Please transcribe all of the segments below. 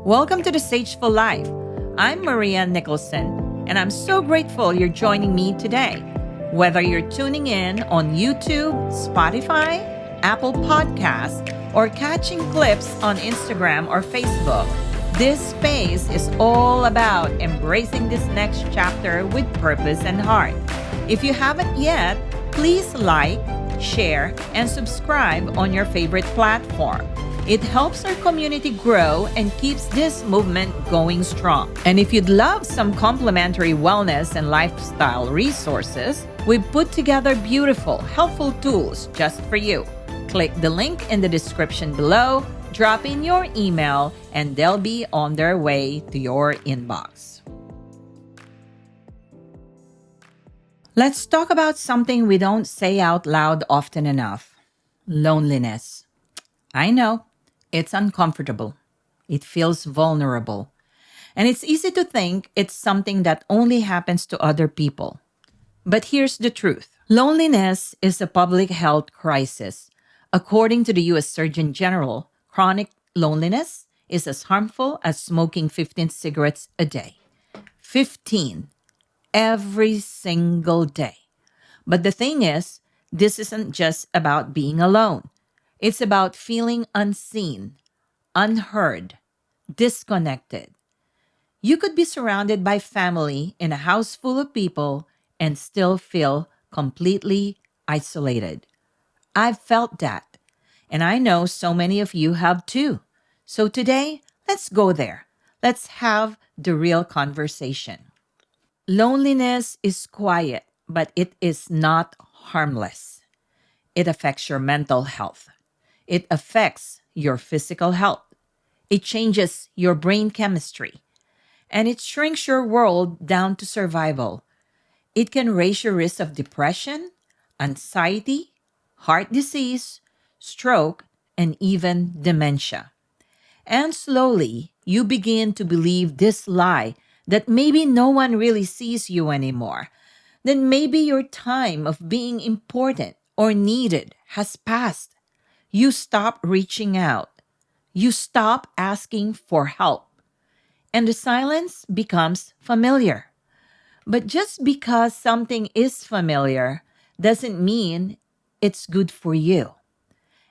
Welcome to the Sageful Life. I'm Maria Nicholson, and I'm so grateful you're joining me today. Whether you're tuning in on YouTube, Spotify, Apple Podcasts, or catching clips on Instagram or Facebook, this space is all about embracing this next chapter with purpose and heart. If you haven't yet, please like, share, and subscribe on your favorite platform. It helps our community grow and keeps this movement going strong. And if you'd love some complimentary wellness and lifestyle resources, we've put together beautiful, helpful tools just for you. Click the link in the description below, drop in your email, and they'll be on their way to your inbox. Let's talk about something we don't say out loud often enough: loneliness. I know. It's uncomfortable. It feels vulnerable. And it's easy to think it's something that only happens to other people. But here's the truth: loneliness is a public health crisis. According to the US Surgeon General, chronic loneliness is as harmful as smoking 15 cigarettes a day. 15 every single day. But the thing is, this isn't just about being alone. It's about feeling unseen, unheard, disconnected. You could be surrounded by family in a house full of people and still feel completely isolated. I've felt that, and I know so many of you have too. So today, let's go there. Let's have the real conversation. Loneliness is quiet, but it is not harmless. It affects your mental health. It affects your physical health. It changes your brain chemistry. And it shrinks your world down to survival. It can raise your risk of depression, anxiety, heart disease, stroke, and even dementia. And slowly, you begin to believe this lie that maybe no one really sees you anymore. Then maybe your time of being important or needed has passed. You stop reaching out. You stop asking for help. And the silence becomes familiar. But just because something is familiar doesn't mean it's good for you.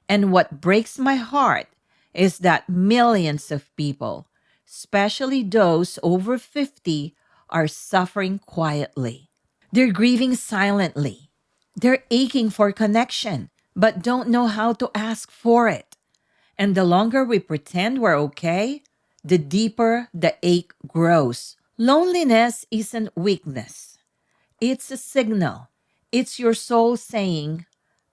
And what breaks my heart is that millions of people, especially those over 50, are suffering quietly. They're grieving silently. They're aching for connection, but don't know how to ask for it. And the longer we pretend we're okay, the deeper the ache grows. Loneliness isn't weakness, it's a signal. It's your soul saying,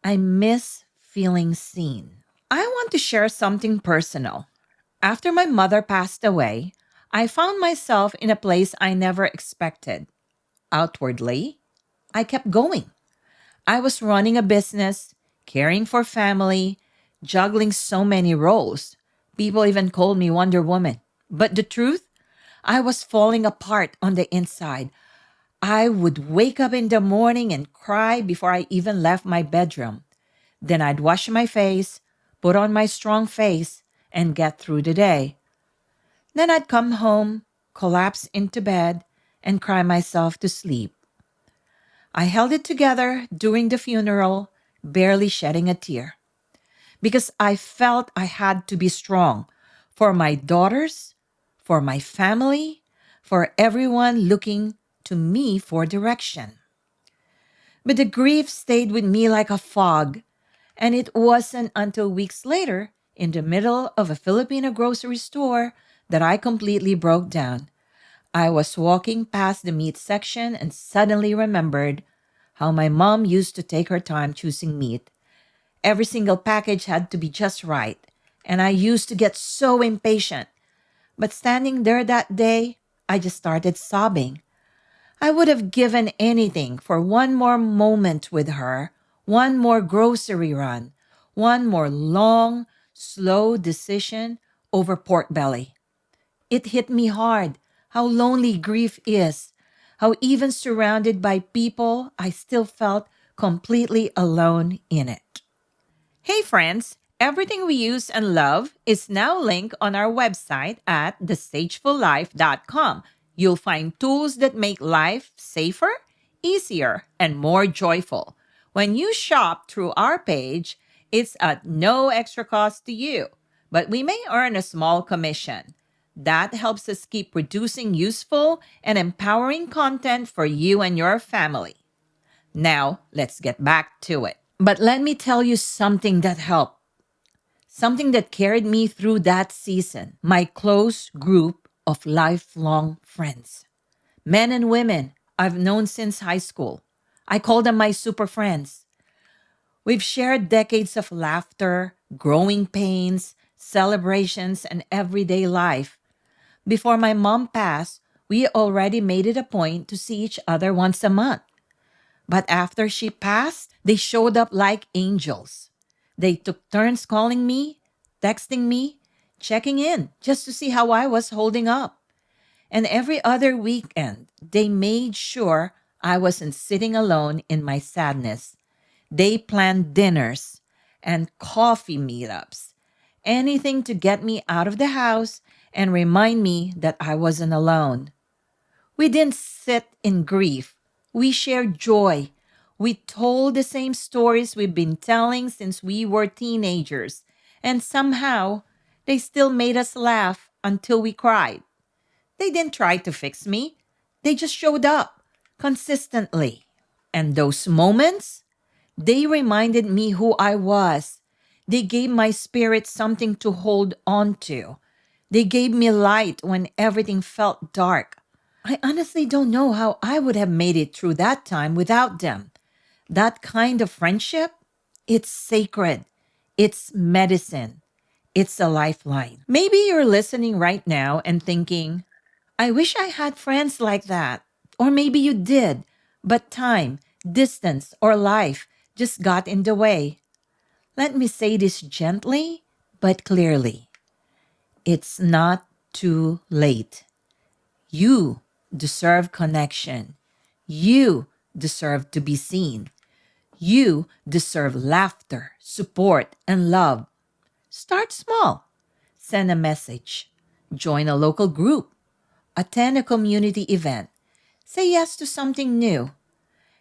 I miss feeling seen. I want to share something personal. After my mother passed away, I found myself in a place I never expected. Outwardly, I kept going. I was running a business, caring for family, juggling so many roles. People even called me Wonder Woman. But the truth, I was falling apart on the inside. I would wake up in the morning and cry before I even left my bedroom. Then I'd wash my face, put on my strong face, and get through the day. Then I'd come home, collapse into bed, and cry myself to sleep. I held it together during the funeral, barely shedding a tear, because I felt I had to be strong for my daughters, for my family, for everyone looking to me for direction. But the grief stayed with me like a fog, and it wasn't until weeks later, in the middle of a Filipino grocery store, that I completely broke down. I was walking past the meat section and suddenly remembered how my mom used to take her time choosing meat. Every single package had to be just right, and I used to get so impatient. But standing there that day, I just started sobbing. I would have given anything for one more moment with her, one more grocery run, one more long, slow decision over pork belly. It hit me hard how lonely grief is, how even surrounded by people, I still felt completely alone in it. Hey, friends, Everything we use and love is now linked on our website at thesagefullife.com. You'll find tools that make life safer, easier, and more joyful. When you shop through our page, it's at no extra cost to you, but we may earn a small commission. That helps us keep producing useful and empowering content for you and your family. Now, let's get back to it. But let me tell you something that helped, something that carried me through that season. My close group of lifelong friends, men and women I've known since high school. I call them my super friends. We've shared decades of laughter, growing pains, celebrations, and everyday life. Before my mom passed, we already made it a point to see each other once a month. But after she passed, they showed up like angels. They took turns calling me, texting me, checking in just to see how I was holding up. And every other weekend, they made sure I wasn't sitting alone in my sadness. They planned dinners and coffee meetups, anything to get me out of the house and remind me that I wasn't alone. We didn't sit in grief. We shared joy. We told the same stories we've been telling since we were teenagers. And somehow, they still made us laugh until we cried. They didn't try to fix me. They just showed up consistently. And those moments, they reminded me who I was. They gave my spirit something to hold on to. They gave me light when everything felt dark. I honestly don't know how I would have made it through that time without them. That kind of friendship, it's sacred. It's medicine. It's a lifeline. Maybe you're listening right now and thinking, I wish I had friends like that. Or maybe you did, but time, distance, or life just got in the way. Let me say this gently but clearly. It's not too late. You deserve connection. You deserve to be seen. You deserve laughter, support, and love. Start small. Send a message. Join a local group. Attend a community event. Say yes to something new.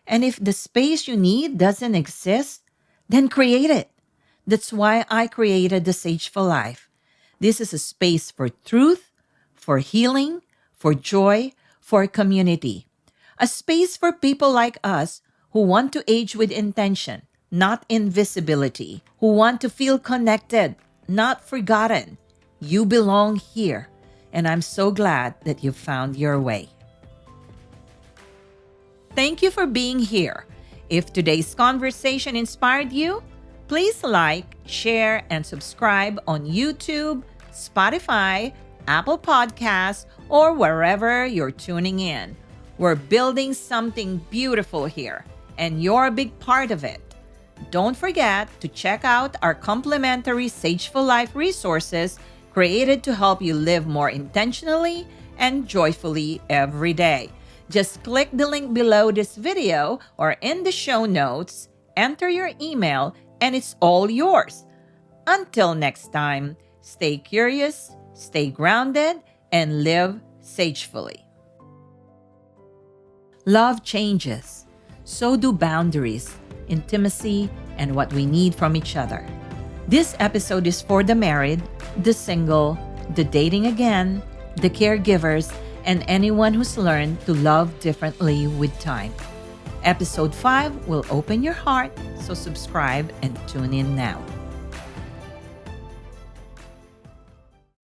And if the space you need doesn't exist, then create it. That's why I created the Sageful Life. This is a space for truth, for healing, for joy, for community. A space for people like us who want to age with intention, not invisibility, who want to feel connected, not forgotten. You belong here, and I'm so glad that you found your way. Thank you for being here. If today's conversation inspired you, please like, share, and subscribe on YouTube, Spotify, Apple Podcasts, or wherever you're tuning in. We're building something beautiful here, and you're a big part of it. Don't forget to check out our complimentary Sageful Life resources created to help you live more intentionally and joyfully every day. Just click the link below this video or in the show notes, enter your email, and it's all yours. Until next time, stay curious, stay grounded, and live sagefully. Love changes. So do boundaries, intimacy, and what we need from each other. This episode is for the married, the single, the dating again, the caregivers, and anyone who's learned to love differently with time. Episode 5 will open your heart, so subscribe and tune in now.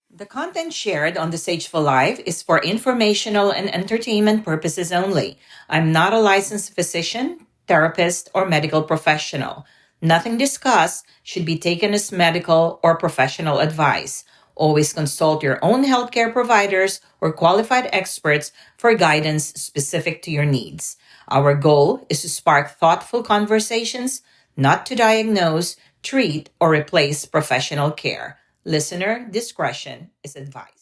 The content shared on the Sageful Life is for informational and entertainment purposes only. I'm not a licensed physician, therapist, or medical professional. Nothing discussed should be taken as medical or professional advice. Always consult your own healthcare providers or qualified experts for guidance specific to your needs. Our goal is to spark thoughtful conversations, not to diagnose, treat, or replace professional care. Listener discretion is advised.